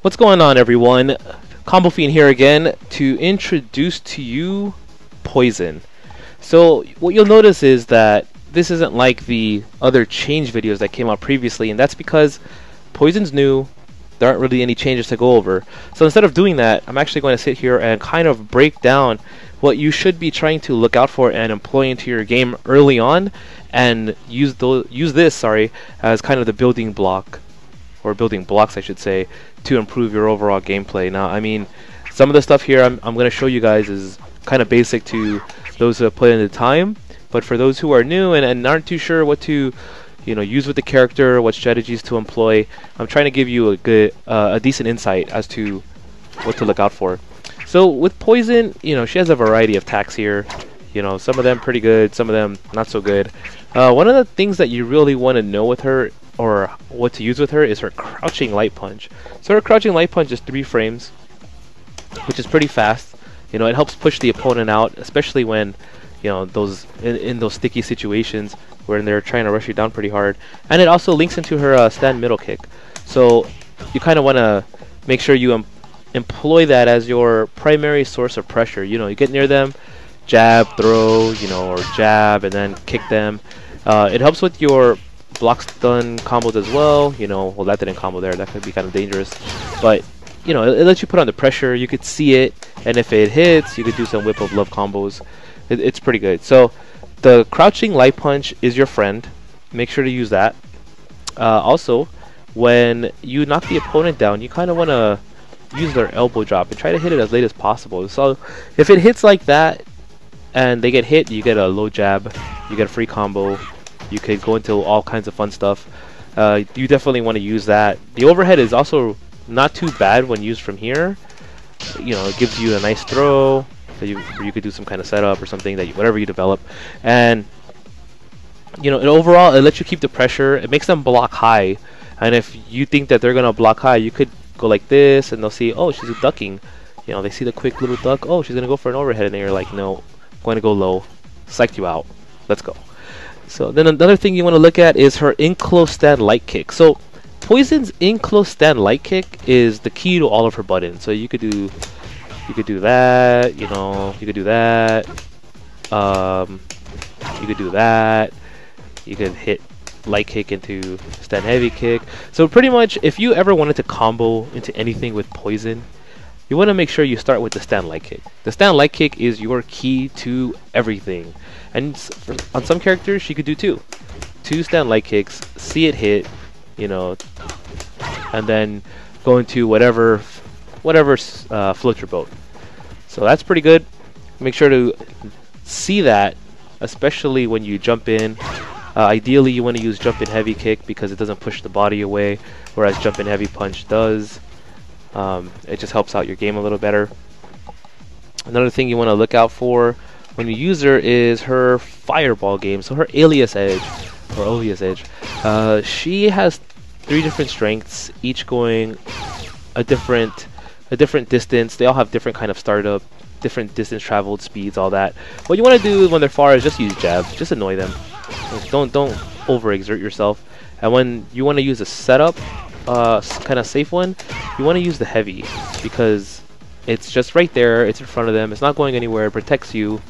What's going on, everyone? Combo Fiend here again to introduce to you Poison. So what you'll notice is that this isn't like the other change videos that came out previously, and that's because Poison's new. There aren't really any changes to go over. So instead of doing that, I'm actually going to sit here and kind of break down what you should be trying to look out for and employ into your game early on, and use this as kind of the building block, or building blocks I should say, to improve your overall gameplay. Now, I mean, some of the stuff here I'm going to show you guys is kind of basic to those who have played in the time, but for those who are new and aren't too sure what to use with the character, what strategies to employ, I'm trying to give you a decent insight as to what to look out for. So with Poison, she has a variety of attacks here. Some of them pretty good, some of them not so good. One of the things that you really want to know with her, or what to use with her, is her crouching light punch. So her crouching light punch is 3 frames, which is pretty fast. It helps push the opponent out, especially when those in those sticky situations where they're trying to rush you down pretty hard. And it also links into her stand middle kick. So you kind of want to make sure you employ that as your primary source of pressure. You get near them, jab, throw, or jab, and then kick them. It helps with your block stun combos as well. Well, that didn't combo there. That could be kind of dangerous. But it lets you put on the pressure. You could see it, and if it hits, you could do some whip of love combos. It's pretty good. So the crouching light punch is your friend. Make sure to use that. Also, when you knock the opponent down, you kind of want to use their elbow drop and try to hit it as late as possible. So if it hits like that and they get hit, you get a low jab, you get a free combo. You could go into all kinds of fun stuff. You definitely want to use that. The overhead is also not too bad when used from here. It gives you a nice throw that you could do some kind of setup or something whatever you develop. And overall, it lets you keep the pressure. It makes them block high. And if you think that they're gonna block high, you could go like this, and they'll see, oh, she's ducking. They see the quick little duck. Oh, she's gonna go for an overhead, and then you're like, no, I'm going to go low. Psyched you out. Let's go. So then another thing you want to look at is her in-close stand light kick. So Poison's in-close stand light kick is the key to all of her buttons. So you could do that, you could do that, you could do that, you could hit light kick into stand heavy kick. So pretty much, if you ever wanted to combo into anything with Poison, you want to make sure you start with the stand light kick. The stand light kick is your key to everything. And on some characters, she could do 2 stand light kicks, see it hit, and then go into whatever floats your boat. So that's pretty good. Make sure to see that, especially when you jump in. Ideally, you want to use jump in heavy kick because it doesn't push the body away, whereas jump in heavy punch does. It just helps out your game a little better. Another thing you want to look out for when you use her is her fireball game. So her alias edge, or alias edge, she has 3 different strengths, each going a different distance. They all have different kind of startup, different distance traveled, speeds, all that. What you want to do when they're far is just use jab, just annoy them. Don't overexert yourself. And when you want to use a setup, kind of safe one, you want to use the heavy, because it's just right there, it's in front of them, it's not going anywhere, it protects you.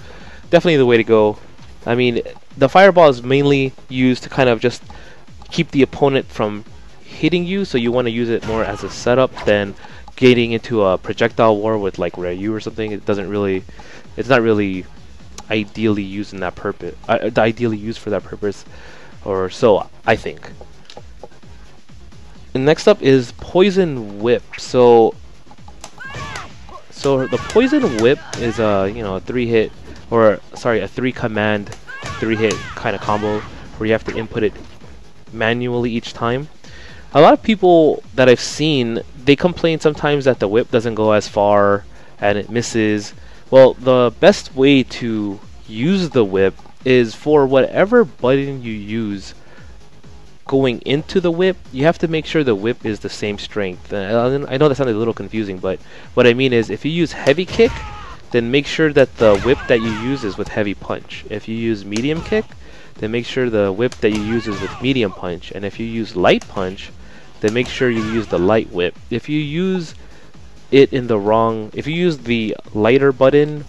Definitely the way to go. I mean, the fireball is mainly used to kind of just keep the opponent from hitting you, so you want to use it more as a setup than getting into a projectile war with like Ryu or something. It's not really ideally used in that purpose. Ideally used for that purpose, or so I think. And next up is Poison Whip. So the Poison Whip is a 3-hit, or sorry, a 3-command, 3-hit kind of combo where you have to input it manually each time. A lot of people that I've seen, they complain sometimes that the whip doesn't go as far and it misses. Well, the best way to use the whip is for whatever button you use going into the whip, you have to make sure the whip is the same strength. I know that sounded a little confusing, but what I mean is if you use heavy kick, then make sure that the whip that you use is with heavy punch. If you use medium kick, then make sure the whip that you use is with medium punch. And if you use light punch, then make sure you use the light whip. If you use it in the wrong, if you use the lighter button,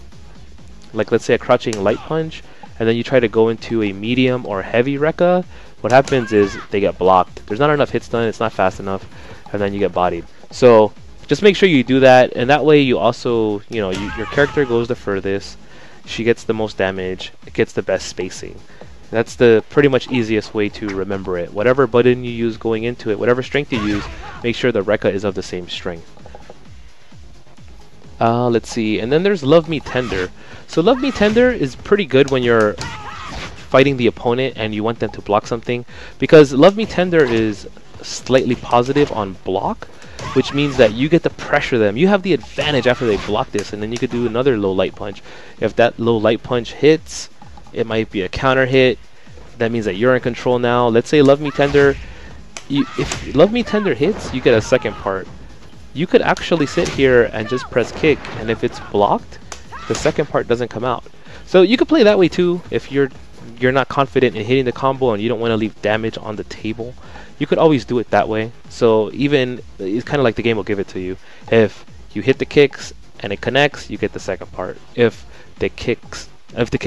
like let's say a crouching light punch, and then you try to go into a medium or heavy Rekka, what happens is they get blocked. There's not enough hits done, it's not fast enough, and then you get bodied. So just make sure you do that, and that way you also, you know, your character goes the furthest, she gets the most damage, it gets the best spacing. That's the pretty much easiest way to remember it. Whatever button you use going into it, whatever strength you use, make sure the Rekka is of the same strength. Let's see, and then there's Love Me Tender. So Love Me Tender is pretty good when you're fighting the opponent and you want them to block something, because Love Me Tender is slightly positive on block, which means that you get to pressure them. You have the advantage after they block this, and then you could do another low light punch. If that low light punch hits, it might be a counter hit. That means that you're in control now. Let's say Love Me Tender, if Love Me Tender hits, you get a second part. You could actually sit here and just press kick, and if it's blocked, the second part doesn't come out. So you could play that way too. If you're not confident in hitting the combo and you don't want to leave damage on the table, you could always do it that way. So even, it's kind of like the game will give it to you. If you hit the kicks and it connects, you get the second part. If the kick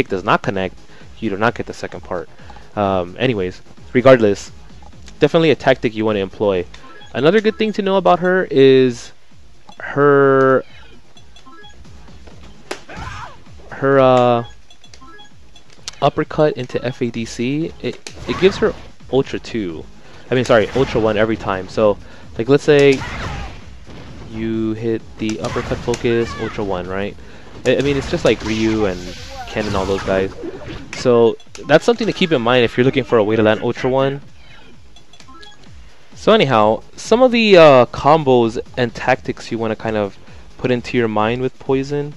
does not connect, you do not get the second part. Anyways, regardless, definitely a tactic you want to employ. Another good thing to know about her is her uppercut into FADC. It gives her Ultra 2. I mean, sorry, Ultra 1 every time. So, like, let's say you hit the uppercut focus, Ultra 1, right? I mean, it's just like Ryu and Ken and all those guys. So, that's something to keep in mind if you're looking for a way to land Ultra 1. So anyhow, some of the combos and tactics you want to kind of put into your mind with Poison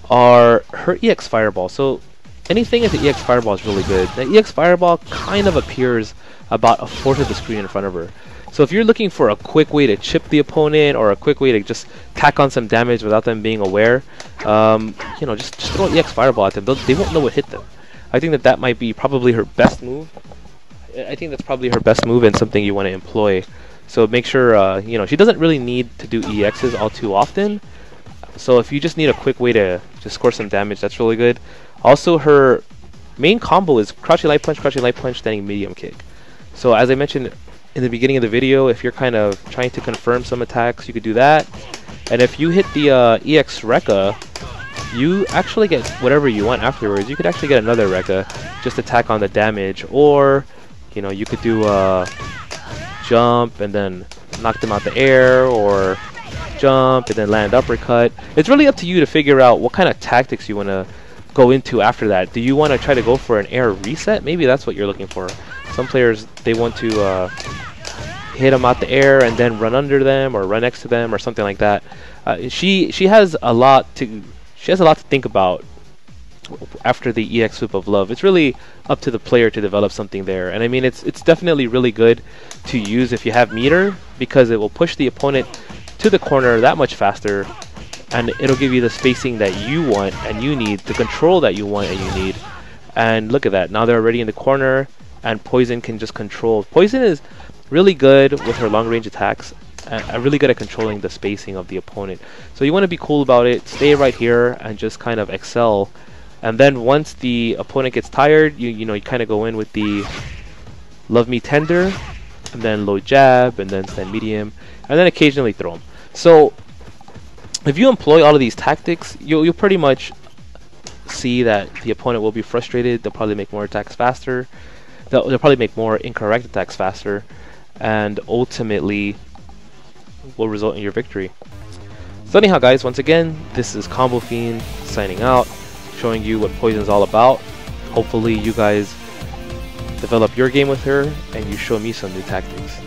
are her EX Fireball. So anything at the EX Fireball is really good. The EX Fireball kind of appears about a fourth of the screen in front of her. So if you're looking for a quick way to chip the opponent or a quick way to just tack on some damage without them being aware, you know, just throw an EX Fireball at them. They won't know what hit them. I think that might be probably her best move. I think that's probably her best move and something you want to employ. So make sure, you know, she doesn't really need to do EXs all too often. So if you just need a quick way to just score some damage, that's really good. Also, her main combo is crouching light punch, standing medium kick. So as I mentioned in the beginning of the video, if you're kind of trying to confirm some attacks, you could do that. And if you hit the EX Rekka, you actually get whatever you want afterwards. You could actually get another Rekka, just attack on the damage, or you know, you could do a jump and then knock them out the air, or jump and then land uppercut. It's really up to you to figure out what kind of tactics you want to go into after that. Do you want to try to go for an air reset? Maybe that's what you're looking for. Some players, they want to hit them out the air and then run under them or run next to them or something like that. She has a lot to think about after the EX Whip of Love. It's really up to the player to develop something there. And I mean, it's definitely really good to use if you have meter, because it will push the opponent to the corner that much faster, and it'll give you the spacing that you want and you need, the control that you want and you need. And look at that, now they're already in the corner and Poison can just control. Poison is really good with her long range attacks and really good at controlling the spacing of the opponent. So you want to be cool about it, stay right here and just kind of excel. And then once the opponent gets tired, you know, you kind of go in with the Love Me Tender, and then low jab, and then stand medium, and then occasionally throw them. So if you employ all of these tactics, you'll pretty much see that the opponent will be frustrated. They'll probably make more attacks faster. They'll probably make more incorrect attacks faster, and ultimately will result in your victory. So anyhow, guys, once again, this is Combo Fiend signing out, showing you what Poison's all about. Hopefully you guys develop your game with her and you show me some new tactics.